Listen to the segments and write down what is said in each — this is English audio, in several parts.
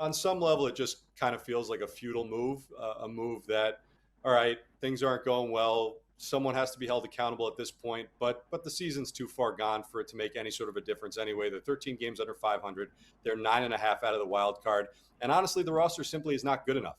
on some level, it just kind of feels like a futile move, a move that, all right, things aren't going well. Someone has to be held accountable at this point, but the season's too far gone for it to make any sort of a difference anyway. They're 13 games under 500. They're 9.5 out of the wild card, and honestly, the roster simply is not good enough.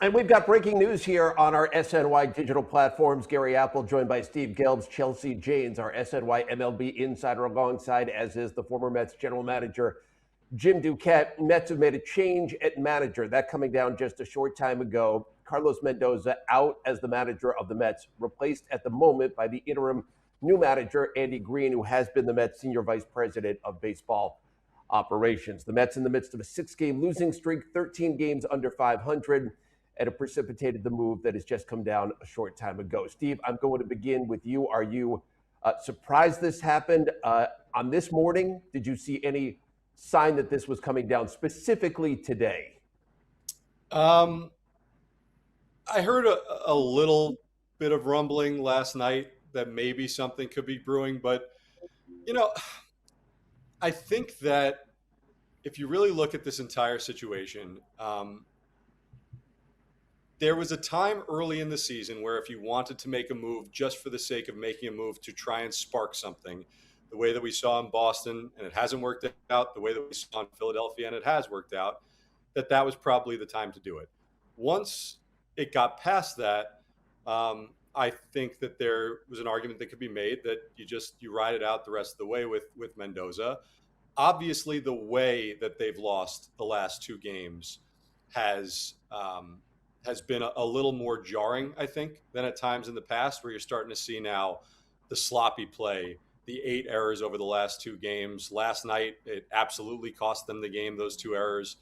And we've got breaking news here on our SNY digital platforms. Gary Apple joined by Steve Gelbs, Chelsea Janes, our SNY MLB insider alongside, as is the former Mets general manager, Jim Duquette. Mets have made a change at manager. That coming down just a short time ago. Carlos Mendoza out as the manager of the Mets, replaced at the moment by the interim new manager, Andy Green, who has been the Mets senior vice president of baseball operations. The Mets in the midst of a 6-game losing streak, 13 games under 500. And it precipitated the move that has just come down a short time ago. Steve, I'm going to begin with you. Are you surprised this happened on this morning? Did you see any sign that this was coming down specifically today? I heard a little bit of rumbling last night that maybe something could be brewing, but I think that if you really look at this entire situation, there was a time early in the season where if you wanted to make a move just for the sake of making a move to try and spark something, the way that we saw in Boston, and it hasn't worked out, the way that we saw in Philadelphia, and it has worked out, that was probably the time to do it. Once it got past that, I think that there was an argument that could be made that you ride it out the rest of the way with Mendoza. Obviously, the way that they've lost the last two games has been a little more jarring, I think, than at times in the past, where you're starting to see now the sloppy play, the 8 errors over the last two games. Last night, it absolutely cost them the game, those 2 errors.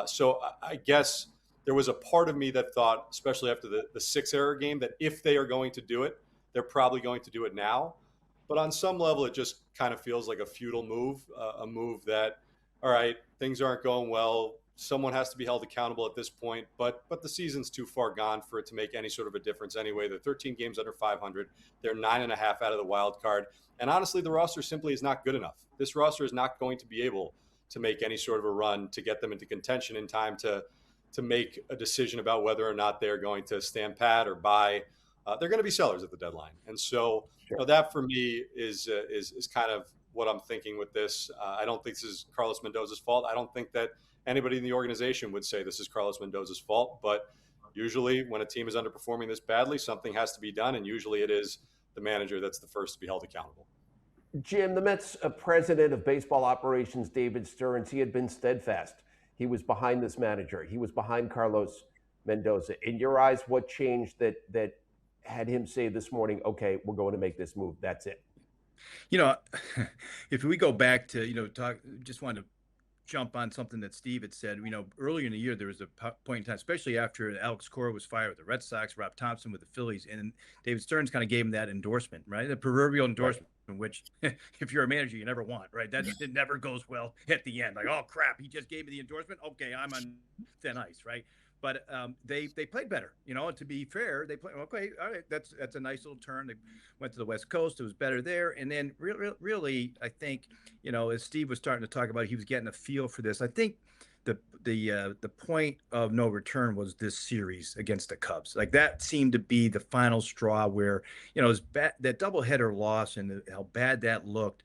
So I guess there was a part of me that thought, especially after the 6-error game, that if they are going to do it, they're probably going to do it now. But on some level, it just kind of feels like a futile move, a move that, all right, things aren't going well. Someone has to be held accountable at this point, but the season's too far gone for it to make any sort of a difference anyway. They're 13 games under 500. They're 9.5 out of the wild card. And honestly, the roster simply is not good enough. This roster is not going to be able to make any sort of a run to get them into contention in time to make a decision about whether or not they're going to stand pat or buy. They're going to be sellers at the deadline. And so that for me is kind of what I'm thinking with this. I don't think this is Carlos Mendoza's fault. I don't think that anybody in the organization would say this is Carlos Mendoza's fault, but usually when a team is underperforming this badly, something has to be done, and usually it is the manager that's the first to be held accountable. Jim, the Mets president of baseball operations, David Stearns, he had been steadfast. He was behind this manager. He was behind Carlos Mendoza. In your eyes, what changed that had him say this morning, okay, we're going to make this move, that's it? If we go back to, just wanted to jump on something that Steve had said. Earlier in the year, there was a point in time, especially after Alex Cora was fired with the Red Sox, Rob Thompson with the Phillies, and David Stearns kind of gave him that endorsement, right? The proverbial endorsement, which if you're a manager, you never want, right? It never goes well at the end. Like, oh crap, he just gave me the endorsement. Okay, I'm on thin ice, right? But they played better, and to be fair, they played okay. All right, that's a nice little turn. They went to the West Coast; it was better there. And then really, I think, as Steve was starting to talk about, he was getting a feel for this. I think the point of no return was this series against the Cubs. Like that seemed to be the final straw where it was bad, that doubleheader loss and how bad that looked.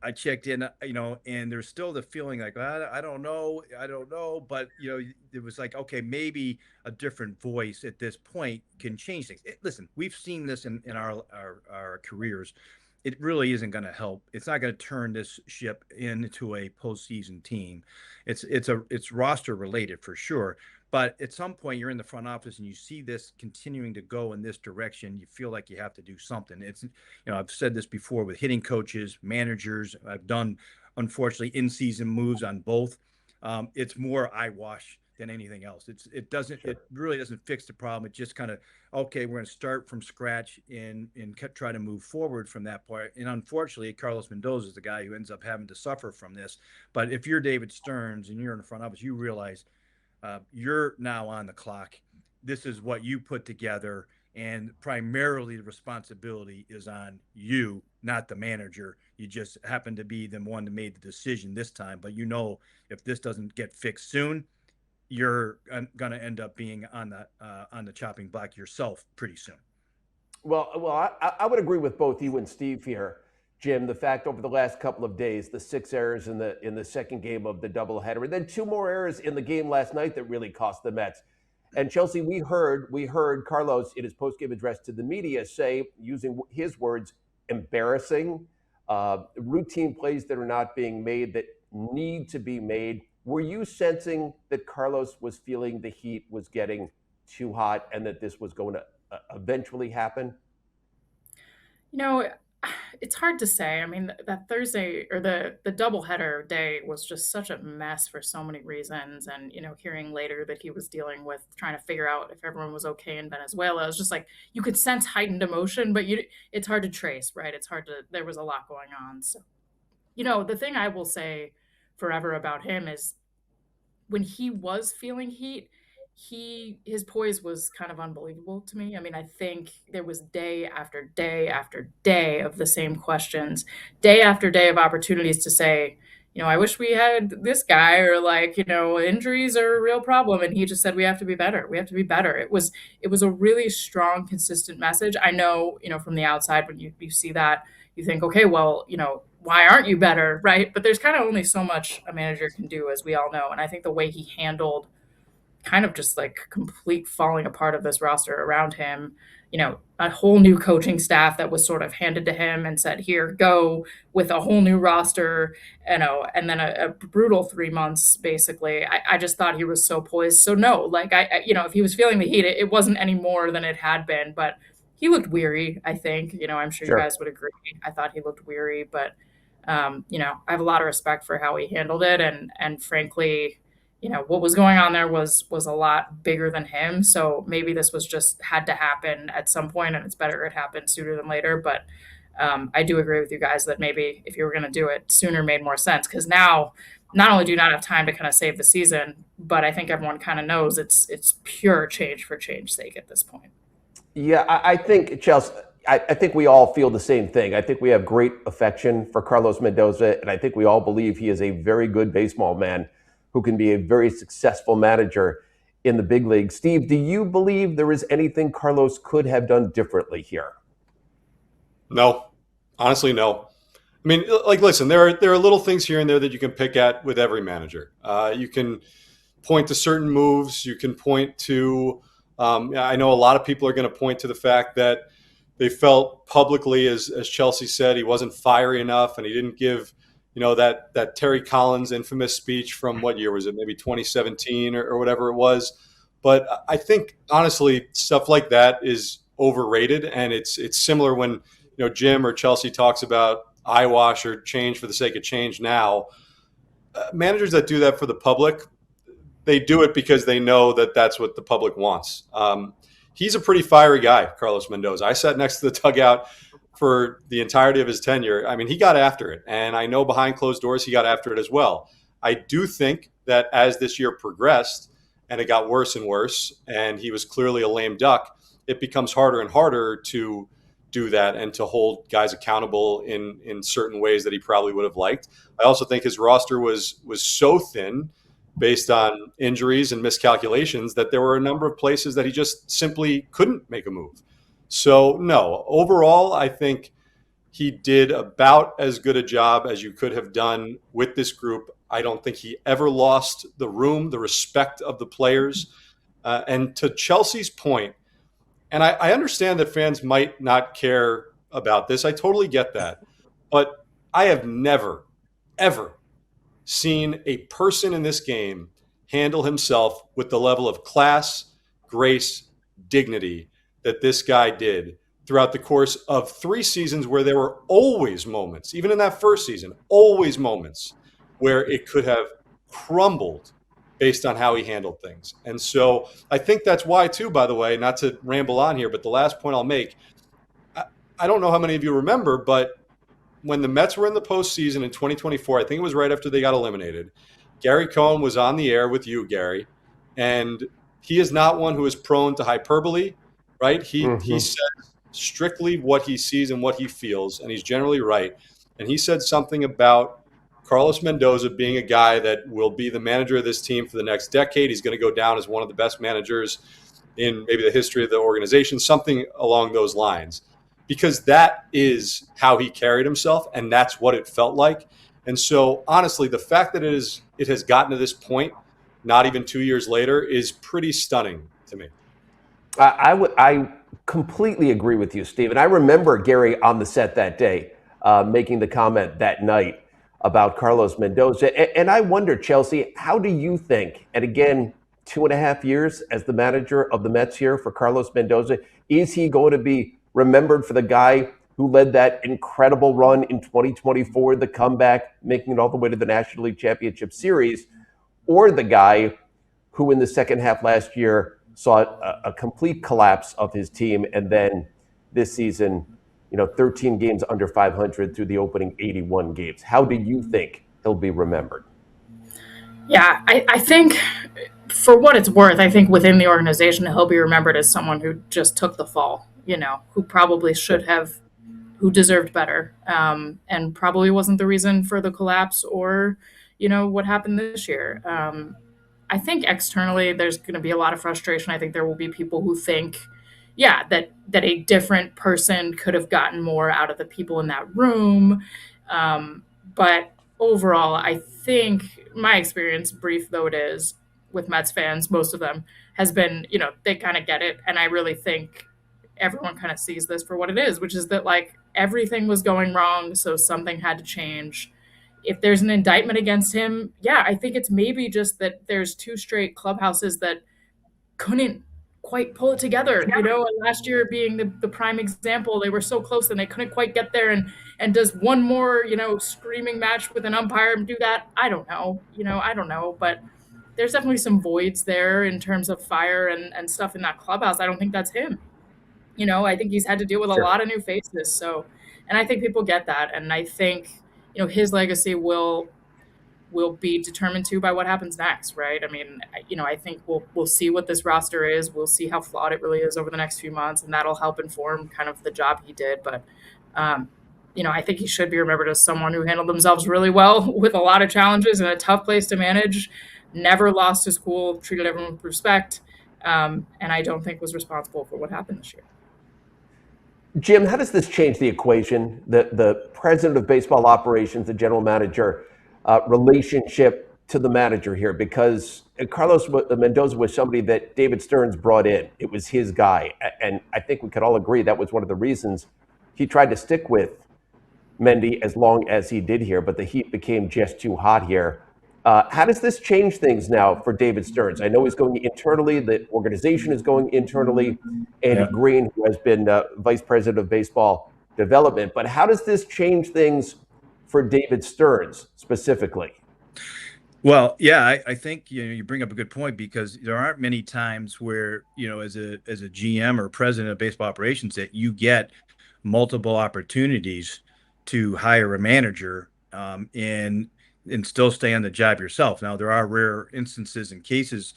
I checked in, and there's still the feeling like, I don't know. But, it was like, okay, maybe a different voice at this point can change things. Listen, we've seen this in our careers. It really isn't going to help. It's not going to turn this ship into a postseason team. It's roster related for sure. But at some point, you're in the front office and you see this continuing to go in this direction. You feel like you have to do something. I've said this before with hitting coaches, managers. I've done, unfortunately, in-season moves on both. It's more eyewash than anything else. It really doesn't fix the problem. It just kind of, okay, we're going to start from scratch and try to move forward from that point. And unfortunately, Carlos Mendoza is the guy who ends up having to suffer from this. But if you're David Stearns and you're in the front office, you realize you're now on the clock. This is what you put together, and primarily the responsibility is on you, not the manager. You just happen to be the one that made the decision this time, but if this doesn't get fixed soon, you're going to end up being on the chopping block yourself pretty soon. Well, I would agree with both you and Steve here, Jim. The fact over the last couple of days, the 6 errors in the second game of the doubleheader, and then 2 more errors in the game last night that really cost the Mets. And Chelsea, we heard Carlos in his postgame address to the media say, using his words, embarrassing, routine plays that are not being made that need to be made. Were you sensing that Carlos was feeling the heat was getting too hot and that this was going to eventually happen? It's hard to say. I mean, that Thursday or the doubleheader day was just such a mess for so many reasons. And, hearing later that he was dealing with trying to figure out if everyone was okay in Venezuela, it was just like you could sense heightened emotion, but it's hard to trace, right? There was a lot going on. So, the thing I will say forever about him is when he was feeling heat, his poise was kind of unbelievable to me. I mean, I think there was day after day after day of the same questions, day after day of opportunities to say, I wish we had this guy, or injuries are a real problem. And he just said, we have to be better. We have to be better. It was a really strong, consistent message. I know, from the outside, when you see that, you think, okay, well, why aren't you better? Right. But there's kind of only so much a manager can do, as we all know. And I think the way he handled kind of just like complete falling apart of this roster around him, a whole new coaching staff that was sort of handed to him and said, here, go, with a whole new roster, and then a brutal 3 months, basically. I just thought he was so poised. So no, if he was feeling the heat, it wasn't any more than it had been, but he looked weary, I think. I'm sure Sure. you guys would agree. I thought he looked weary, but, I have a lot of respect for how he handled it. And frankly, what was going on there was a lot bigger than him. So maybe this was just had to happen at some point, and it's better it happened sooner than later. But I do agree with you guys that maybe if you were going to do it sooner made more sense, because now not only do you not have time to kind of save the season, but I think everyone kind of knows it's pure change for change's sake at this point. Yeah, I think, Chelsea, I think we all feel the same thing. I think we have great affection for Carlos Mendoza, and I think we all believe he is a very good baseball man who can be a very successful manager in the big league. Steve, do you believe there is anything Carlos could have done differently here? No, honestly, no. I mean, listen, there are little things here and there that you can pick at with every manager. You can point to certain moves. You can point to, I know a lot of people are going to point to the fact that they felt publicly, as Chelsea said, he wasn't fiery enough and he didn't give, that Terry Collins infamous speech from what year was it? Maybe 2017 or whatever it was. But I think, honestly, stuff like that is overrated. And it's similar when, Jim or Chelsea talks about eyewash or change for the sake of change now. Managers that do that for the public, they do it because they know that that's what the public wants. He's a pretty fiery guy, Carlos Mendoza. I sat next to the dugout for the entirety of his tenure. I mean, he got after it. And I know behind closed doors, he got after it as well. I do think that as this year progressed and it got worse and worse, and he was clearly a lame duck, it becomes harder and harder to do that and to hold guys accountable in certain ways that he probably would have liked. I also think his roster was so thin based on injuries and miscalculations that there were a number of places that he just simply couldn't make a move. So, no, overall, I think he did about as good a job as you could have done with this group. I don't think he ever lost the room, the respect of the players. And to Chelsea's point, and I understand that fans might not care about this. I totally get that. But I have never, ever seen a person in this game handle himself with the level of class, grace, dignity that this guy did throughout the course of 3 seasons where there were always moments, even in that first season, always moments where it could have crumbled based on how he handled things. And so I think that's why, too, by the way, not to ramble on here, but the last point I'll make, I don't know how many of you remember, but when the Mets were in the postseason in 2024, I think it was right after they got eliminated, Gary Cohen was on the air with you, Gary, and he is not one who is prone to hyperbole. right? He says strictly what he sees and what he feels, and he's generally right. And he said something about Carlos Mendoza being a guy that will be the manager of this team for the next decade. He's going to go down as one of the best managers in maybe the history of the organization, something along those lines, because that is how he carried himself, and that's what it felt like. And so, honestly, the fact that it has gotten to this point, not even 2 years later, is pretty stunning to me. I completely agree with you, Steve. And I remember Gary on the set that day making the comment that night about Carlos Mendoza. And I wonder, Chelsea, how do you think, and again, 2.5 years as the manager of the Mets here for Carlos Mendoza, is he going to be remembered for the guy who led that incredible run in 2024, the comeback, making it all the way to the National League Championship Series, or the guy who in the second half last year saw a complete collapse of his team, and then this season, 13 games under 500 through the opening 81 games? How do you think he'll be remembered? Yeah, I think for what it's worth, I think within the organization, he'll be remembered as someone who just took the fall, who probably should have, who deserved better, and probably wasn't the reason for the collapse or, what happened this year. I think externally there's going to be a lot of frustration. I think there will be people who think, that a different person could have gotten more out of the people in that room. But overall, I think my experience, brief though it is, with Mets fans, most of them, has been, they kind of get it. And I really think everyone kind of sees this for what it is, which is that like everything was going wrong, so something had to change. If there's an indictment against him, I think it's maybe just that there's 2 straight clubhouses that couldn't quite pull it together, and last year being the prime example. They were so close and they couldn't quite get there. And does one more, screaming match with an umpire do that? I don't know. I don't know. But there's definitely some voids there in terms of fire and stuff in that clubhouse. I don't think that's him. I think he's had to deal with a lot of new faces. So, and I think people get that. And I think, his legacy will be determined too by what happens next, right? I mean, I think we'll see what this roster is. We'll see how flawed it really is over the next few months, and that'll help inform kind of the job he did. But, I think he should be remembered as someone who handled themselves really well with a lot of challenges and a tough place to manage, never lost his cool, treated everyone with respect, and I don't think was responsible for what happened this year. Jim, how does this change the equation, the president of baseball operations, the general manager relationship to the manager here? Because Carlos Mendoza was somebody that David Stearns brought in. It was his guy. And I think we could all agree that was one of the reasons he tried to stick with Mendy as long as he did here, but the heat became just too hot here. How does this change things now for David Stearns? I know he's going internally. The organization is going internally. Andy Green, who has been vice president of baseball development. But how does this change things for David Stearns specifically? Well, I think you bring up a good point, because there aren't many times where as a GM or president of baseball operations that you get multiple opportunities to hire a manager and still stay on the job yourself. Now, there are rare instances and cases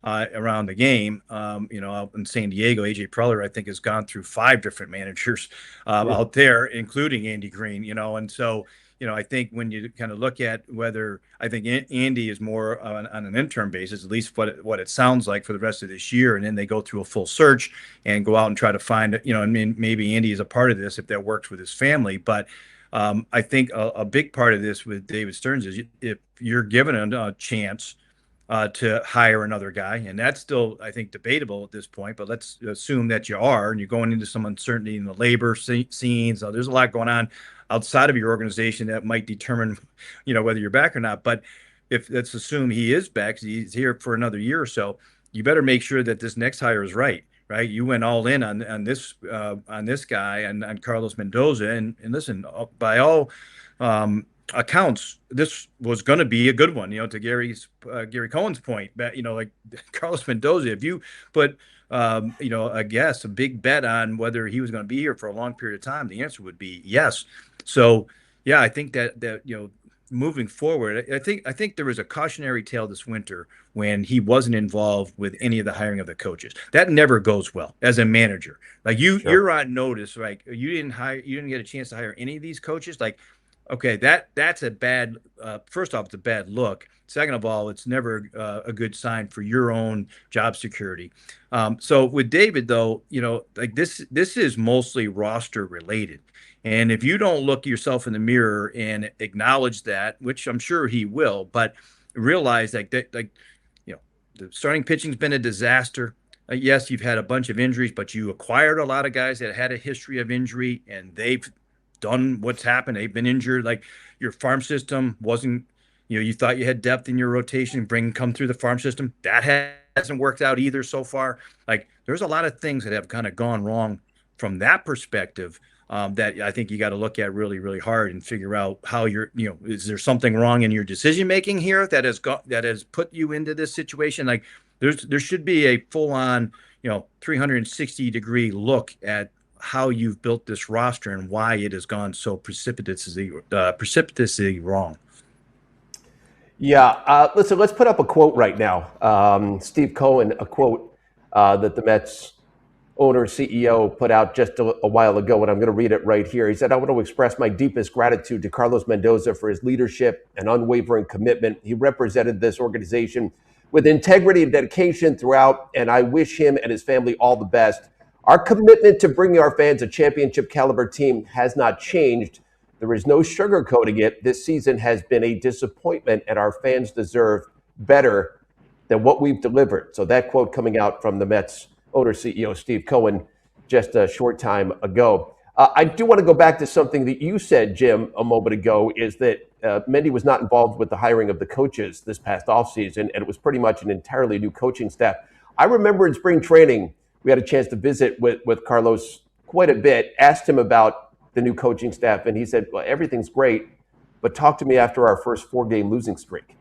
around the game. Out in San Diego, AJ Preller, I think, has gone through 5 different managers out there, including Andy Green. And so, I think when you kind of look at whether, I think Andy is more on an interim basis, at least what it sounds like, for the rest of this year, and then they go through a full search and go out and try to find, maybe Andy is a part of this if that works with his family. But I think a big part of this with David Stearns is if you're given a chance to hire another guy, and that's still, I think, debatable at this point, but let's assume that you are, and you're going into some uncertainty in the labor scenes. There's a lot going on outside of your organization that might determine, whether you're back or not. But let's assume he is back, he's here for another year or so, you better make sure that this next hire is right. You went all in on this guy and on Carlos Mendoza, and listen, by all accounts, this was going to be a good one. To Gary Cohen's point, like Carlos Mendoza, if you put a big bet on whether he was going to be here for a long period of time, the answer would be yes. So I think that moving forward, I think there was a cautionary tale this winter when he wasn't involved with any of the hiring of the coaches. That never goes well as a manager. Like Sure. you're on notice, like you didn't get a chance to hire any of these coaches. Like, okay, that's a bad. First off, it's a bad look. Second of all, it's never a good sign for your own job security. So with David, though, like this is mostly roster related. And if you don't look yourself in the mirror and acknowledge that, which I'm sure he will, but realize that the starting pitching's been a disaster. Yes, you've had a bunch of injuries, but you acquired a lot of guys that had a history of injury, and they've done what's happened. They've been injured. Like your farm system wasn't, you thought you had depth in your rotation, come through the farm system. That hasn't worked out either so far. Like there's a lot of things that have kind of gone wrong from that perspective. That I think you got to look at really, really hard and figure out how is there something wrong in your decision making here that has put you into this situation? Like there should be a full on 360-degree look at how you've built this roster and why it has gone so precipitously wrong. Yeah. Listen, let's put up a quote right now. Steve Cohen, a quote that the Mets owner, CEO, put out just a while ago, and I'm going to read it right here. He said, "I want to express my deepest gratitude to Carlos Mendoza for his leadership and unwavering commitment. He represented this organization with integrity and dedication throughout, and I wish him and his family all the best. Our commitment to bringing our fans a championship caliber team has not changed. There is no sugarcoating it. This season has been a disappointment, and our fans deserve better than what we've delivered." So that quote coming out from the Mets owner, CEO Steve Cohen, just a short time ago. I do want to go back to something that you said, Jim, a moment ago, is that Mendy was not involved with the hiring of the coaches this past offseason, and it was pretty much an entirely new coaching staff. I remember in spring training, we had a chance to visit with Carlos quite a bit, asked him about the new coaching staff, and he said, well, everything's great, but talk to me after our first 4-game losing streak.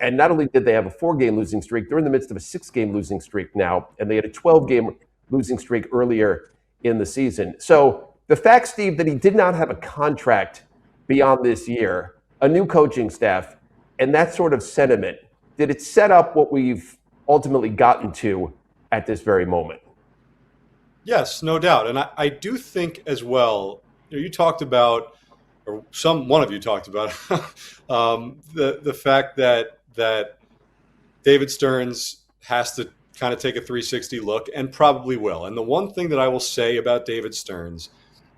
And not only did they have a 4-game losing streak, they're in the midst of a 6-game losing streak now, and they had a 12-game losing streak earlier in the season. So the fact, Steve, that he did not have a contract beyond this year, a new coaching staff, and that sort of sentiment, did it set up what we've ultimately gotten to at this very moment? Yes, no doubt. And I do think as well, you talked about, or one of you talked about the fact that David Stearns has to kind of take a 360 look, and probably will. And the one thing that I will say about David Stearns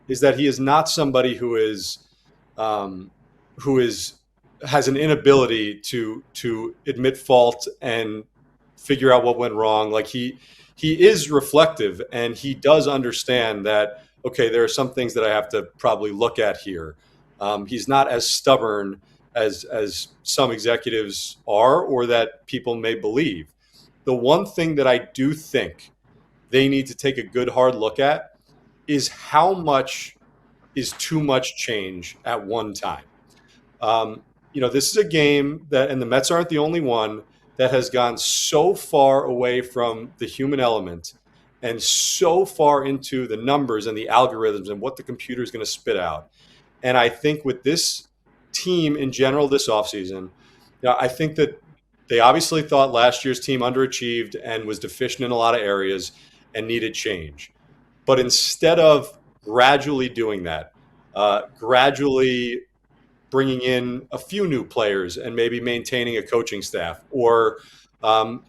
is that he is not somebody who has an inability to admit fault and figure out what went wrong. Like he is reflective, and he does understand that, okay, there are some things that I have to probably look at here. He's not as stubborn as some executives are, or that people may believe. The one thing that I do think they need to take a good hard look at is how much is too much change at one time. This is a game that, and the Mets aren't the only one, that has gone so far away from the human element and so far into the numbers and the algorithms and what the computer is going to spit out. And I think with this team in general this offseason, I think that they obviously thought last year's team underachieved and was deficient in a lot of areas and needed change. But instead of gradually doing that, gradually bringing in a few new players and maybe maintaining a coaching staff, or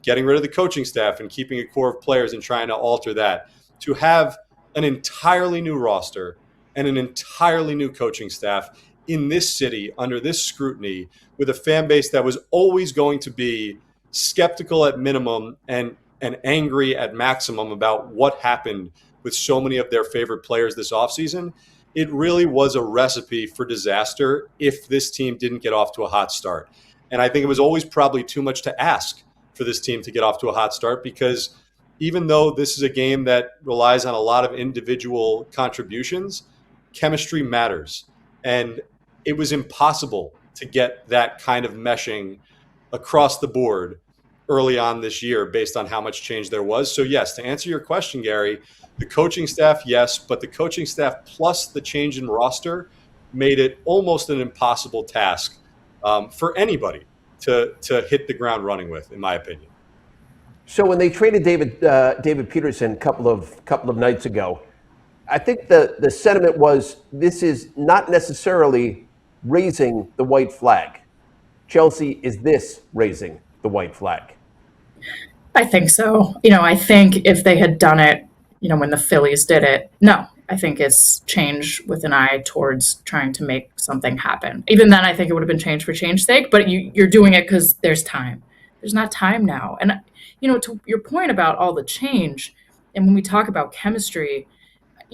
getting rid of the coaching staff and keeping a core of players and trying to alter that, to have an entirely new roster and an entirely new coaching staff in this city under this scrutiny, with a fan base that was always going to be skeptical at minimum and angry at maximum about what happened with so many of their favorite players this offseason, it really was a recipe for disaster if this team didn't get off to a hot start. And I think it was always probably too much to ask for this team to get off to a hot start, because even though this is a game that relies on a lot of individual contributions, chemistry matters. And it was impossible to get that kind of meshing across the board early on this year based on how much change there was. So yes, to answer your question, Gary, the coaching staff, yes, but the coaching staff plus the change in roster made it almost an impossible task for anybody to hit the ground running with, in my opinion. So when they traded David Peterson a couple of nights ago, I think the sentiment was this is not necessarily raising the white flag. Chelsea, is this raising the white flag? I think so. I think if they had done it, when the Phillies did it, no, I think it's change with an eye towards trying to make something happen. Even then, I think it would have been change for change's sake, but you're doing it because there's time. There's not time now. And, to your point about all the change, and when we talk about chemistry,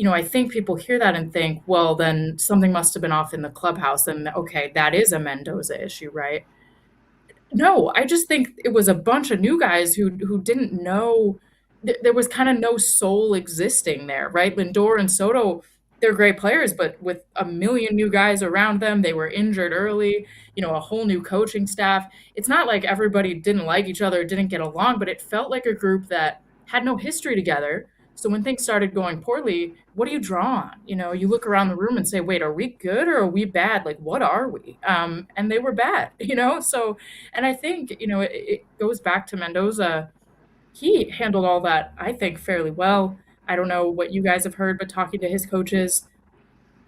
I think people hear that and think, well, then something must have been off in the clubhouse. And okay, that is a Mendoza issue, right? No, I just think it was a bunch of new guys who didn't know. There was kind of no soul existing there, right? Lindor and Soto, they're great players, but with a million new guys around them, they were injured early, a whole new coaching staff. It's not like everybody didn't like each other, didn't get along, but it felt like a group that had no history together. So when things started going poorly, what do you draw on? You look around the room and say, wait, are we good or are we bad? Like, what are we? And they were bad, So, and I think, it goes back to Mendoza. He handled all that, I think, fairly well. I don't know what you guys have heard, but talking to his coaches,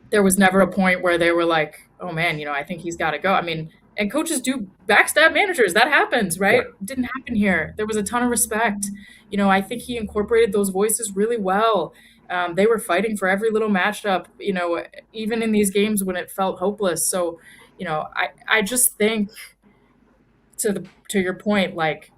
there was never a point where they were like, oh man, I think he's got to go. I mean, and coaches do backstab managers. That happens, right? Right. Didn't happen here. There was a ton of respect. I think he incorporated those voices really well. They were fighting for every little matchup, even in these games when it felt hopeless. So, I just think to your point, like,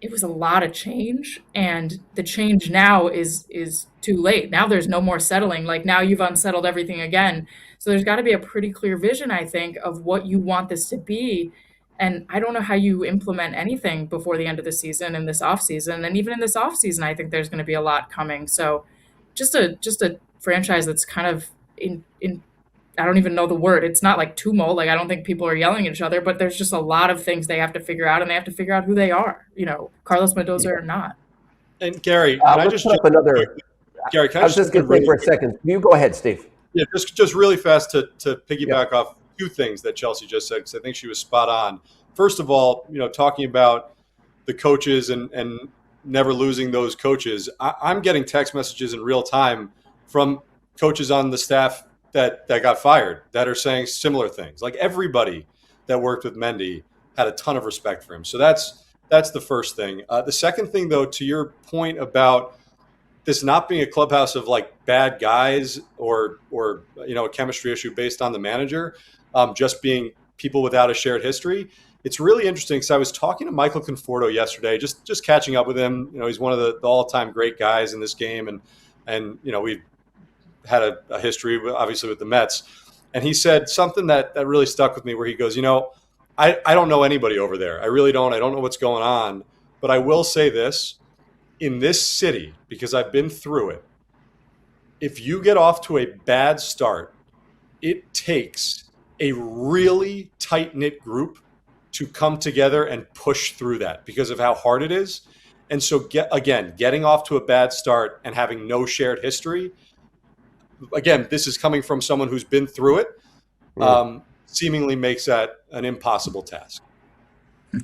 it was a lot of change, and the change now is too late. Now there's no more settling. Like, now you've unsettled everything again. So there's got to be a pretty clear vision, I think, of what you want this to be. And I don't know how you implement anything before the end of the season and this off season. And even in this off season, I think there's going to be a lot coming. So just a franchise that's kind of in I don't even know the word. It's not like tumult. Like, I don't think people are yelling at each other, but there's just a lot of things they have to figure out, and they have to figure out who they are, Carlos Mendoza or not. And Gary, can I just put up another? Gary, can I was just going to say for a second. You go ahead, Steve. Yeah, just really fast to piggyback off two things that Chelsea just said, because I think she was spot on. First of all, talking about the coaches and never losing those coaches, I'm getting text messages in real time from coaches on the staff that got fired that are saying similar things. Like, everybody that worked with Mendy had a ton of respect for him. So that's the first thing. The second thing, though, to your point about this not being a clubhouse of like bad guys or a chemistry issue based on the manager, just being people without a shared history. It's really interesting because I was talking to Michael Conforto yesterday, just catching up with him. He's one of the all-time great guys in this game, and we've had a history, obviously, with the Mets. And he said something that really stuck with me, where he goes, I don't know anybody over there. I really don't. I don't know what's going on. But I will say this, in this city, because I've been through it, if you get off to a bad start, it takes a really tight-knit group to come together and push through that because of how hard it is. And so, getting off to a bad start and having no shared history, again, this is coming from someone who's been through it, seemingly makes that an impossible task.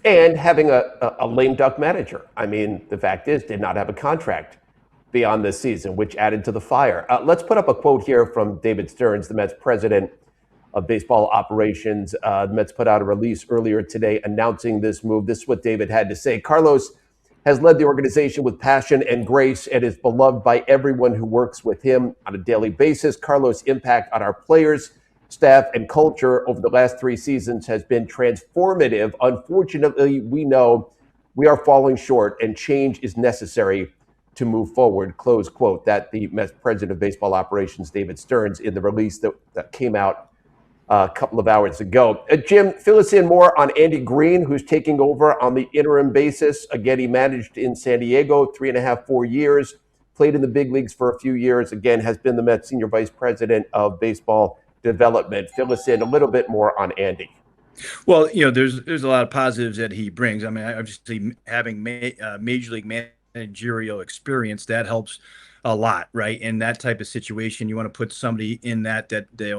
And having a lame duck manager. I mean, the fact is, did not have a contract beyond this season, which added to the fire. Let's put up a quote here from David Stearns, the Mets president of baseball operations. The Mets put out a release earlier today announcing this move. This is what David had to say. Carlos has led the organization with passion and grace and is beloved by everyone who works with him on a daily basis. Carlos' impact on our players, staff, and culture over the last 3 seasons has been transformative. Unfortunately, we know we are falling short and change is necessary to move forward, close quote. That the Mets president of baseball operations, David Stearns, in the release that came out a couple of hours ago. Jim, fill us in more on Andy Green, who's taking over on the interim basis. Again, he managed in San Diego 3.5, 4 years, played in the big leagues for a few years, again, has been the Mets senior vice president of baseball development. Fill us in a little bit more on Andy. Well, there's a lot of positives that he brings. I mean, obviously having major league managerial experience, that helps a lot, right? In that type of situation, you want to put somebody in that they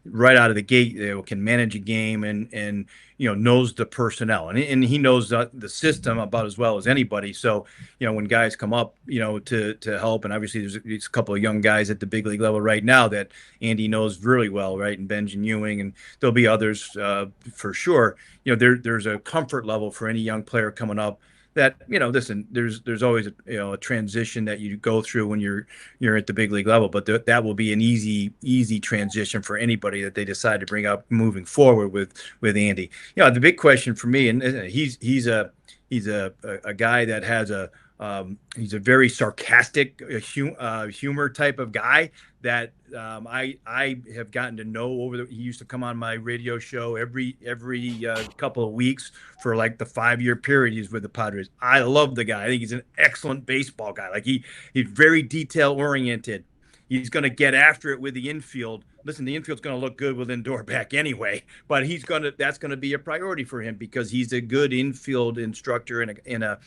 right out of the gate they can manage a game and knows the personnel and he knows the system about as well as anybody. So when guys come up to help, and obviously there's a couple of young guys at the big league level right now that Andy knows really well, right? And Benjamin Ewing, and there'll be others for sure. There's a comfort level for any young player coming up that listen, there's always a transition that you go through when you're at the big league level, but that will be an easy transition for anybody that they decide to bring up moving forward with Andy. The big question for me, and he's a guy that has he's a very sarcastic humor type of guy that I have gotten to know he used to come on my radio show every couple of weeks for like the 5-year period he's with the Padres. I love the guy. I think he's an excellent baseball guy. Like he's very detail oriented. He's going to get after it with the infield. Listen, the infield's going to look good with Lindor back anyway, but that's going to be a priority for him because he's a good infield instructor and a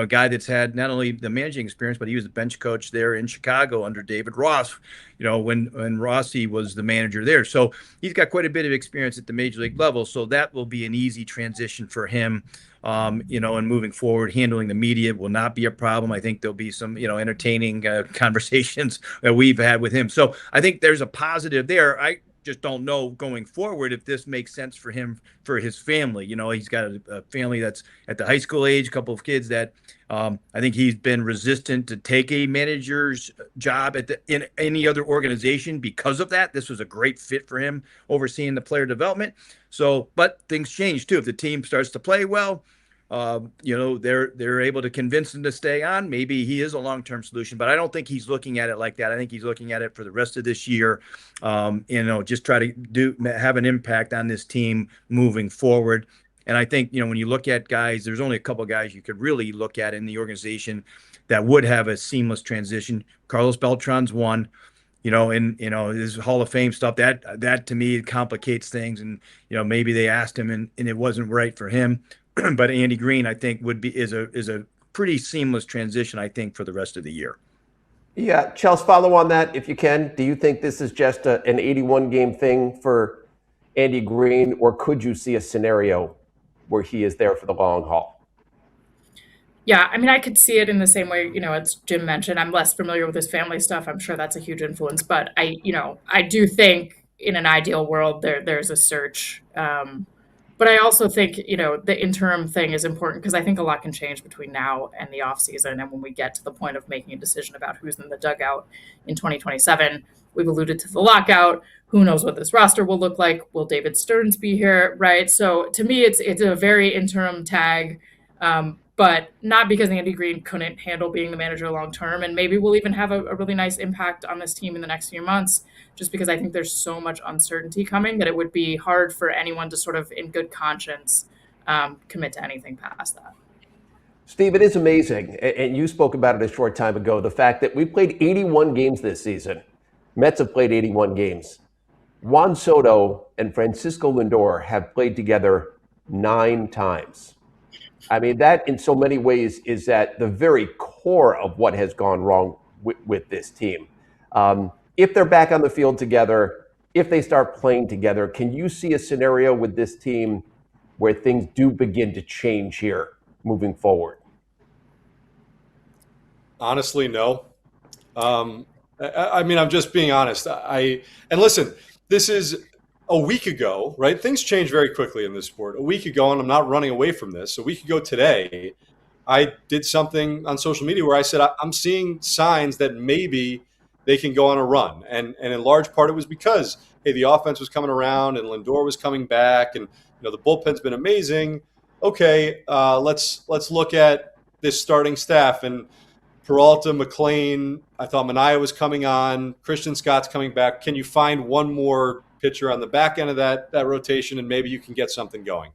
guy that's had not only the managing experience, but he was a bench coach there in Chicago under David Ross, when Rossi was the manager there. So he's got quite a bit of experience at the major league level. So that will be an easy transition for him. And moving forward, handling the media will not be a problem. I think there'll be some, entertaining conversations that we've had with him. So I think there's a positive there. I just don't know going forward if this makes sense for him, for his family. He's got a family that's at the high school age, a couple of kids that I think he's been resistant to take a manager's job in any other organization because of that. This was a great fit for him overseeing the player development. So, but things change too. If the team starts to play well, they're able to convince him to stay on. Maybe he is a long-term solution, but I don't think he's looking at it like that. I think he's looking at it for the rest of this year. Just try to have an impact on this team moving forward. And I think, when you look at guys, there's only a couple of guys you could really look at in the organization that would have a seamless transition. Carlos Beltran's one. This Hall of Fame stuff that to me complicates things, and maybe they asked him and it wasn't right for him. But Andy Green, I think, is a pretty seamless transition, I think, for the rest of the year. Yeah, Chelsea, follow on that if you can. Do you think this is just an 81-game thing for Andy Green, or could you see a scenario where he is there for the long haul? Yeah, I mean, I could see it in the same way, as Jim mentioned. I'm less familiar with his family stuff. I'm sure that's a huge influence, but I do think in an ideal world there's a search. But I also think, the interim thing is important because I think a lot can change between now and the offseason. And when we get to the point of making a decision about who's in the dugout in 2027, we've alluded to the lockout. Who knows what this roster will look like? Will David Stearns be here? Right. So to me, it's a very interim tag, but not because Andy Green couldn't handle being the manager long term. And maybe we'll even have a really nice impact on this team in the next few months, just because I think there's so much uncertainty coming that it would be hard for anyone to sort of in good conscience commit to anything past that. Steve, it is amazing, and you spoke about it a short time ago, the fact that we played 81 games this season. Mets have played 81 games. Juan Soto and Francisco Lindor have played together 9 times. I mean, that in so many ways is at the very core of what has gone wrong with this team. If they're back on the field together, if they start playing together, can you see a scenario with this team where things do begin to change here moving forward? Honestly, no. I mean, I'm just being honest. And listen, this is a week ago, right? Things change very quickly in this sport. A week ago, and I'm not running away from this, a week ago today, I did something on social media where I said, I'm seeing signs that maybe they can go on a run. And in large part, it was because, hey, the offense was coming around and Lindor was coming back, and the bullpen's been amazing. Okay, let's look at this starting staff. And Peralta, McLean, I thought Manaea was coming on, Christian Scott's coming back. Can you find one more pitcher on the back end of that rotation, and maybe you can get something going?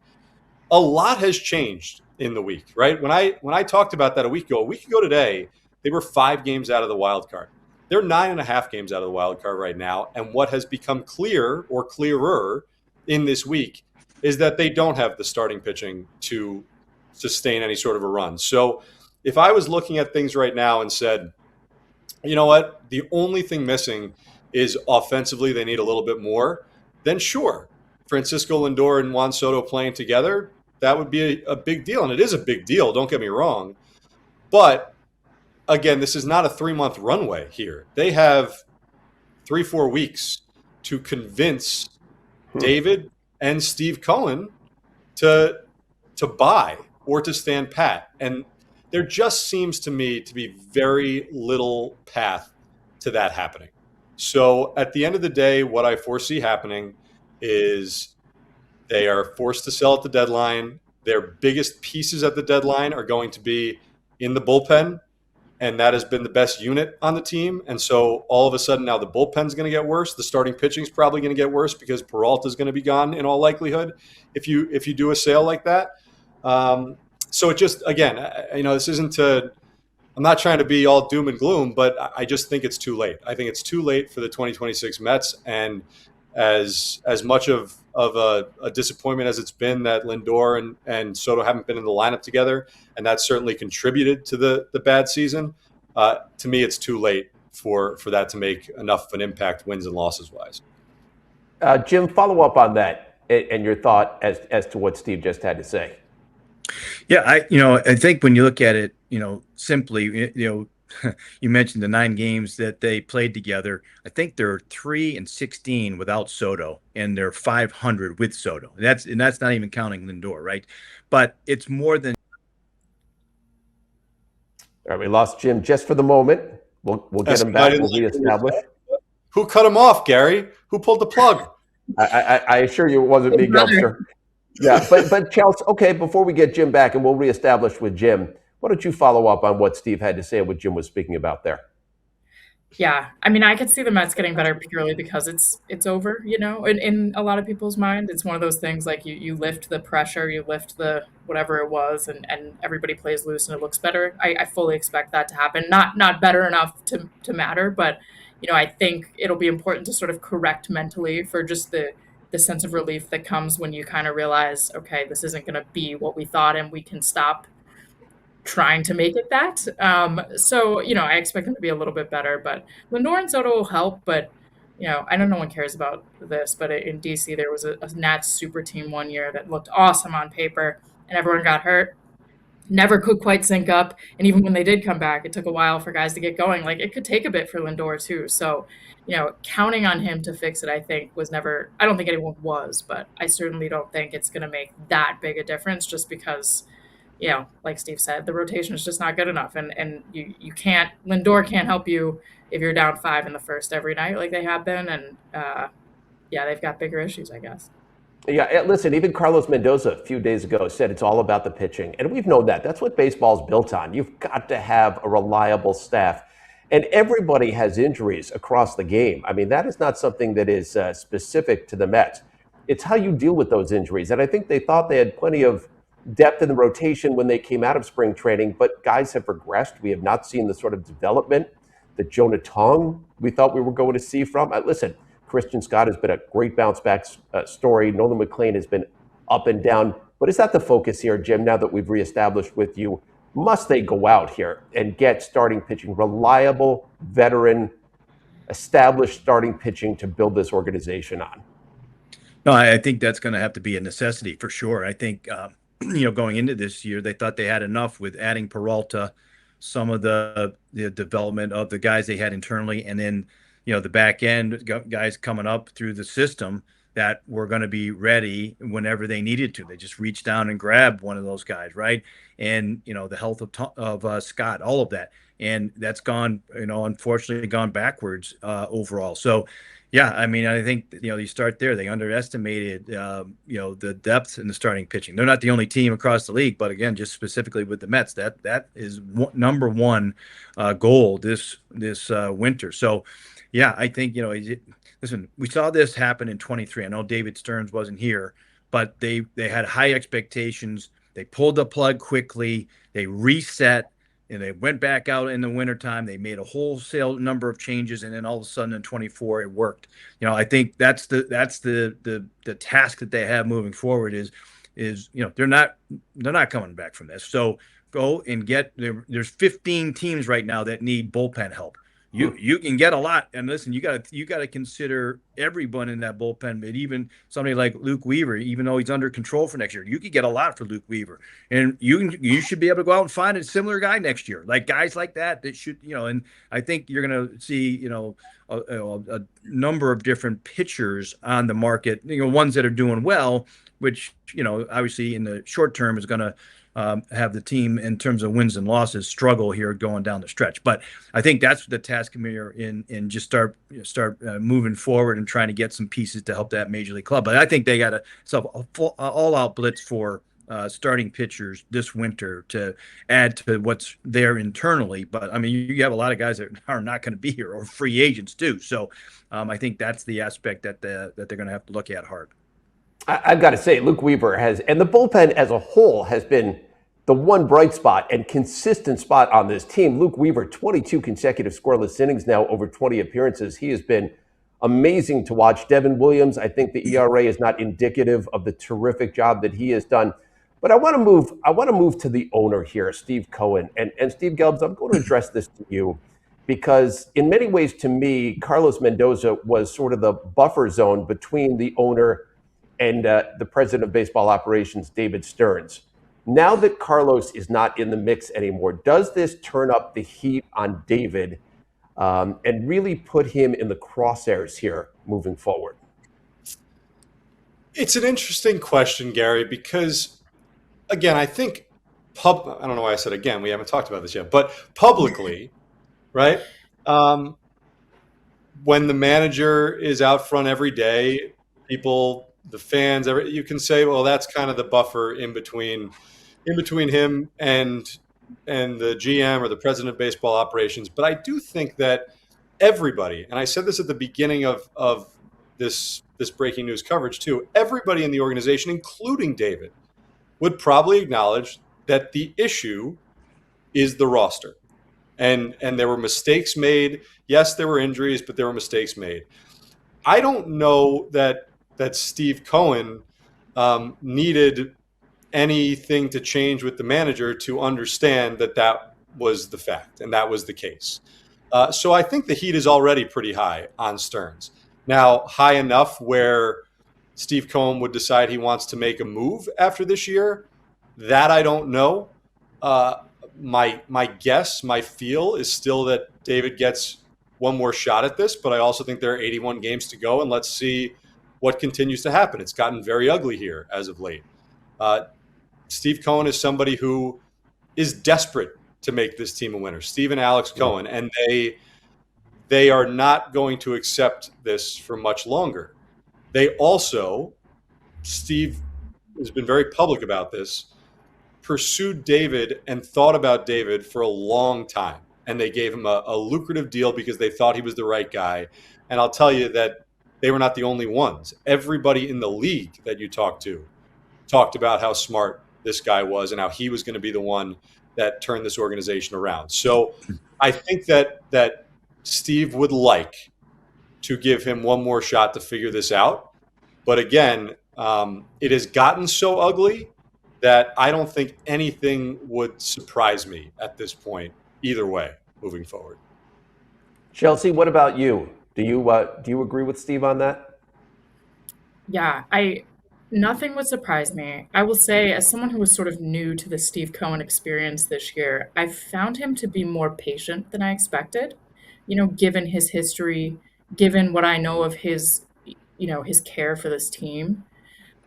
A lot has changed in the week, right? When I talked about that a week ago today, they were 5 games out of the wild card. They're 9.5 games out of the wild card right now. And what has become clear or clearer in this week is that they don't have the starting pitching to sustain any sort of a run. So if I was looking at things right now and said, you know what, the only thing missing is offensively they need a little bit more, then sure, Francisco Lindor and Juan Soto playing together, that would be a big deal. And it is a big deal, don't get me wrong. But again, this is not a 3-month runway here. They have 3-4 weeks to convince David and Steve Cohen to buy or to stand pat. And there just seems to me to be very little path to that happening. So at the end of the day, what I foresee happening is they are forced to sell at the deadline. Their biggest pieces at the deadline are going to be in the bullpen, and that has been the best unit on the team. And so all of a sudden now the bullpen's going to get worse. The starting pitching is probably going to get worse because Peralta is going to be gone in all likelihood if you do a sale like that. So it just, again, this isn't to, I'm not trying to be all doom and gloom, but I just think it's too late. I think it's too late for the 2026 Mets. And as much of a disappointment as it's been that Lindor and Soto haven't been in the lineup together, and that certainly contributed to the bad season, to me, it's too late for that to make enough of an impact wins and losses wise. Jim, follow up on that and your thought as to what Steve just had to say. Yeah, I think when you look at it, simply, you mentioned the 9 games that they played together. I think they're 3-16 without Soto, and they're 500 with Soto. That's not even counting Lindor, right? But it's more than. All right, we lost Jim just for the moment. We'll get him back. We'll reestablish. Who cut him off, Gary? Who pulled the plug? I assure you it wasn't me, Gelbster. Yeah, but Chelsea, okay, before we get Jim back, and we'll reestablish with Jim, why don't you follow up on what Steve had to say, what Jim was speaking about there? Yeah, I mean, I could see the Mets getting better purely because it's over, in a lot of people's mind. It's one of those things like you lift the pressure, you lift the whatever it was, and everybody plays loose and it looks better. I fully expect that to happen. Not better enough to matter, but I think it'll be important to sort of correct mentally for just the sense of relief that comes when you kind of realize, okay, this isn't going to be what we thought, and we can stop trying to make it that. So, I expect them to be a little bit better, but Lindor and Soto will help. But, I know no one cares about this, but in DC, there was a Nats super team one year that looked awesome on paper, and everyone got hurt. Never could quite sync up. And even when they did come back, it took a while for guys to get going. Like, it could take a bit for Lindor too. So, counting on him to fix it, I think was never, I don't think anyone was, but I certainly don't think it's going to make that big a difference just because, like Steve said, the rotation is just not good enough. And you can't, Lindor can't help you if you're down 5 in the first every night like they have been. And they've got bigger issues, I guess. Yeah, listen, even Carlos Mendoza a few days ago said it's all about the pitching. And we've known that. That's what baseball's built on. You've got to have a reliable staff. And everybody has injuries across the game. I mean, that is not something that is specific to the Mets. It's how you deal with those injuries. And I think they thought they had plenty of depth in the rotation when they came out of spring training, but guys have regressed. We have not seen the sort of development that Jonah Tong we thought we were going to see from. Listen, Christian Scott has been a great bounce back story. Nolan McLean has been up and down. But is that the focus here, Jim, now that we've reestablished with you? Must they go out here and get starting pitching, reliable, veteran, established starting pitching to build this organization on? No, I think that's going to have to be a necessity for sure. I think, going into this year, they thought they had enough with adding Peralta, some of the development of the guys they had internally, and then, the back end guys coming up through the system that were going to be ready whenever they needed to. They just reached down and grabbed one of those guys, right? And, the health of Scott, all of that. And that's gone, unfortunately gone backwards overall. So, yeah, I mean, I think, you start there. They underestimated, the depth in the starting pitching. They're not the only team across the league, but again, just specifically with the Mets, that is number one goal this winter. So, yeah, I think, listen, we saw this happen in 23. I know David Stearns wasn't here, but they had high expectations. They pulled the plug quickly. They reset, and they went back out in the wintertime. They made a wholesale number of changes, and then all of a sudden in 24 it worked. I think that's the task that they have moving forward is they're not coming back from this. So go and there's 15 teams right now that need bullpen help. you can get a lot. And listen, you got to consider everyone in that bullpen, but even somebody like Luke Weaver, even though he's under control for next year, you could get a lot for Luke Weaver, and you should be able to go out and find a similar guy next year, like guys like that should, and I think you're going to see, a number of different pitchers on the market, ones that are doing well, which, obviously in the short term is going to have the team in terms of wins and losses struggle here going down the stretch. But I think that's the task here in just start moving forward and trying to get some pieces to help that major league club. But I think they got a full all-out blitz for starting pitchers this winter to add to what's there internally. But I mean, you have a lot of guys that are not going to be here, or free agents too. So I think that's the aspect that they're going to have to look at hard. I've got to say, Luke Weaver has, and the bullpen as a whole has been the one bright spot and consistent spot on this team. Luke Weaver, 22 consecutive scoreless innings now, over 20 appearances. He has been amazing to watch. Devin Williams, I think the ERA is not indicative of the terrific job that he has done. But I want to move to the owner here, Steve Cohen. And Steve Gelbs, I'm going to address this to you because in many ways, to me, Carlos Mendoza was sort of the buffer zone between the owner and the president of baseball operations, David Stearns. Now that Carlos is not in the mix anymore, does this turn up the heat on David and really put him in the crosshairs here moving forward? It's an interesting question, Gary, because, again, I think I don't know why I said again, we haven't talked about this yet, but publicly, right? When the manager is out front every day, people, the fans, you can say, well, that's kind of the buffer in between him and the GM or the president of baseball operations. But I do think that everybody, and I said this at the beginning of this breaking news coverage too, everybody in the organization, including David, would probably acknowledge that the issue is the roster. And there were mistakes made. Yes, there were injuries, but there were mistakes made. I don't know that Steve Cohen needed anything to change with the manager to understand that was the fact and that was the case. So I think the heat is already pretty high on Stearns. Now, high enough where Steve Cohen would decide he wants to make a move after this year, that I don't know. My guess, my feel is still that David gets one more shot at this, but I also think there are 81 games to go, and let's see what continues to happen. It's gotten very ugly here as of late. Steve Cohen is somebody who is desperate to make this team a winner. Steve and Alex Cohen, and they are not going to accept this for much longer. They also, Steve has been very public about this, pursued David and thought about David for a long time. And they gave him a lucrative deal because they thought he was the right guy. And I'll tell you that they were not the only ones. Everybody in the league that you talked to talked about how smart this guy was and how he was going to be the one that turned this organization around. So I think that Steve would like to give him one more shot to figure this out. But again, it has gotten so ugly that I don't think anything would surprise me at this point, either way, moving forward. Chelsea, what about you? Do you agree with Steve on that? Yeah, nothing would surprise me. I will say, as someone who was sort of new to the Steve Cohen experience this year, I found him to be more patient than I expected. Given his history, given what I know of his care for this team.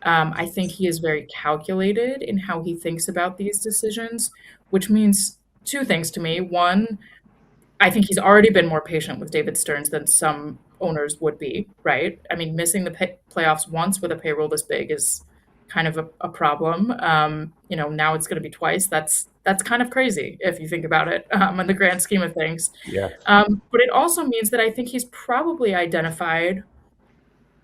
I think he is very calculated in how he thinks about these decisions, which means two things to me. One, I think he's already been more patient with David Stearns than some owners would be, right? I mean, missing the playoffs once with a payroll this big is kind of a problem. Now it's going to be twice. That's kind of crazy if you think about it in the grand scheme of things. Yeah. But it also means that I think he's probably identified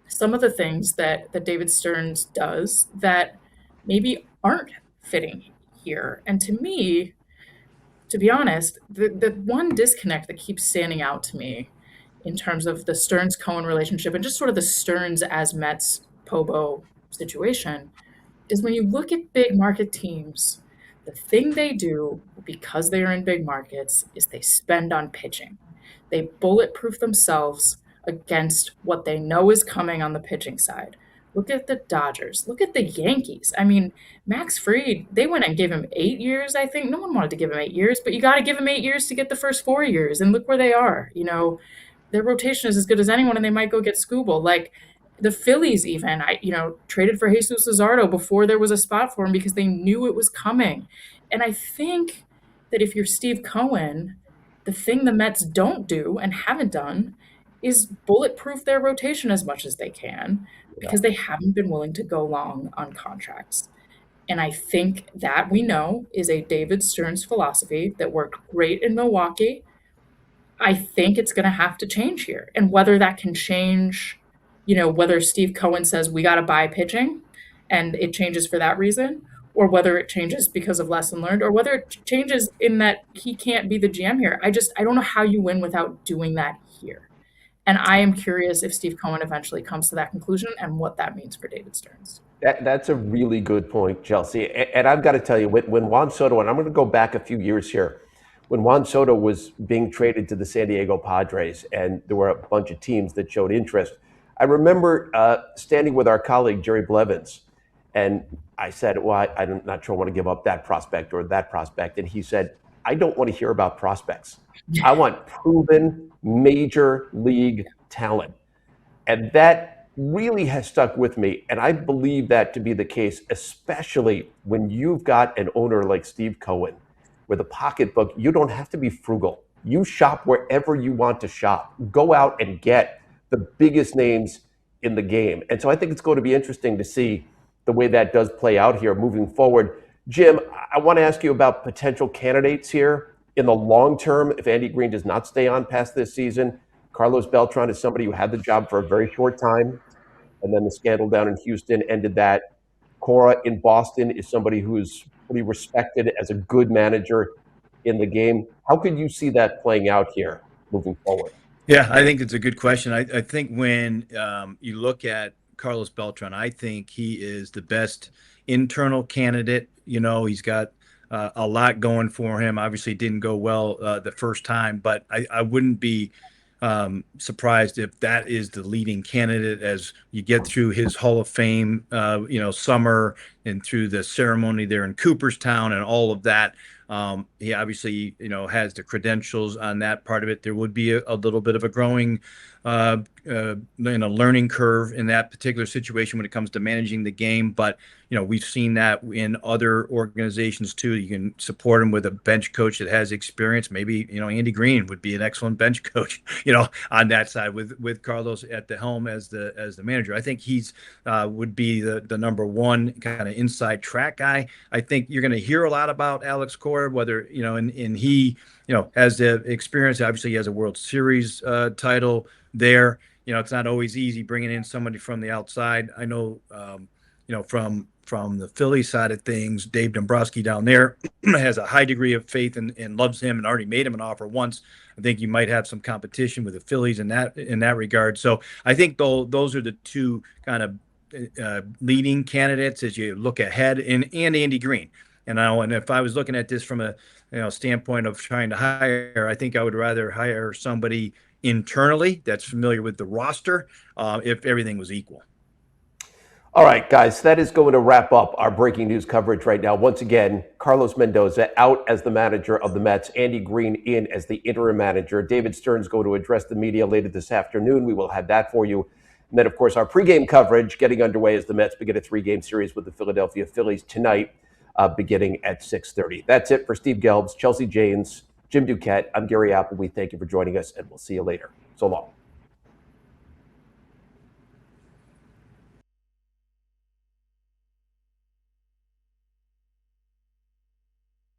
some of the things that David Stearns does that maybe aren't fitting here. And to me, to be honest, the one disconnect that keeps standing out to me in terms of the Stearns-Cohen relationship and just sort of the Stearns as Mets Pobo situation is when you look at big market teams, the thing they do because they are in big markets is they spend on pitching. They bulletproof themselves against what they know is coming on the pitching side. Look at the Dodgers. Look at the Yankees. I mean, Max Fried, they went and gave him 8 years, I think. No one wanted to give him 8 years, but you got to give him 8 years to get the first 4 years. And look where they are. Their rotation is as good as anyone, and they might go get Scooble. Like the Phillies even, traded for Jesus Luzardo before there was a spot for him because they knew it was coming. And I think that if you're Steve Cohen, the thing the Mets don't do and haven't done is bulletproof their rotation as much as they can because they haven't been willing to go long on contracts. And I think that we know is a David Stearns philosophy that worked great in Milwaukee. I think it's going to have to change here. And whether that can change, whether Steve Cohen says we got to buy pitching and it changes for that reason, or whether it changes because of lesson learned, or whether it changes in that he can't be the GM here. I don't know how you win without doing that here. And I am curious if Steve Cohen eventually comes to that conclusion and what that means for David Stearns. That's a really good point, Chelsea. And I've got to tell you, when Juan Soto, and I'm going to go back a few years here, when Juan Soto was being traded to the San Diego Padres, and there were a bunch of teams that showed interest, I remember standing with our colleague, Jerry Blevins, and I said, well, I'm not sure I want to give up that prospect or that prospect. And he said, I don't want to hear about prospects. I want proven major league talent. And that really has stuck with me. And I believe that to be the case, especially when you've got an owner like Steve Cohen, with a pocketbook. You don't have to be frugal. You shop wherever you want to shop. Go out and get the biggest names in the game. And so I think it's going to be interesting to see the way that does play out here moving forward. Jim, I want to ask you about potential candidates here in the long term. If Andy Green does not stay on past this season, Carlos Beltran is somebody who had the job for a very short time, and then the scandal down in Houston ended that. Cora in Boston is somebody who's pretty respected as a good manager in the game. How could you see that playing out here moving forward? Yeah, I think it's a good question. I think when you look at Carlos Beltran, I think he is the best internal candidate. He's got a lot going for him. Obviously, it didn't go well the first time, but I wouldn't be surprised if that is the leading candidate as you get through his Hall of Fame, summer and through the ceremony there in Cooperstown and all of that. He obviously, has the credentials on that part of it. There would be a little bit of a growing, learning curve in that particular situation when it comes to managing the game. But, we've seen that in other organizations too. You can support him with a bench coach that has experience. Maybe, Andy Green would be an excellent bench coach, on that side with Carlos at the helm as the manager. I think he's would be the number one kind of inside track guy. I think you're going to hear a lot about Alex Cora, whether, and he, has the experience. Obviously, he has a World Series title there. It's not always easy bringing in somebody from the outside. I know, from the Philly side of things, Dave Dombrowski down there has a high degree of faith and loves him and already made him an offer once. I think you might have some competition with the Phillies in that regard. So I think those are the two kind of leading candidates as you look ahead, and Andy Green. And if I was looking at this from a standpoint of trying to hire, I think I would rather hire somebody internally that's familiar with the roster if everything was equal. All right, guys, that is going to wrap up our breaking news coverage right now. Once again, Carlos Mendoza out as the manager of the Mets, Andy Green in as the interim manager. David Stearns going to address the media later this afternoon. We will have that for you. And then, of course, our pregame coverage getting underway as the Mets begin a 3-game series with the Philadelphia Phillies tonight, beginning at 6:30. That's it for Steve Gelbs, Chelsea Janes, Jim Duquette. I'm Gary Apple. We thank you for joining us, and we'll see you later. So long.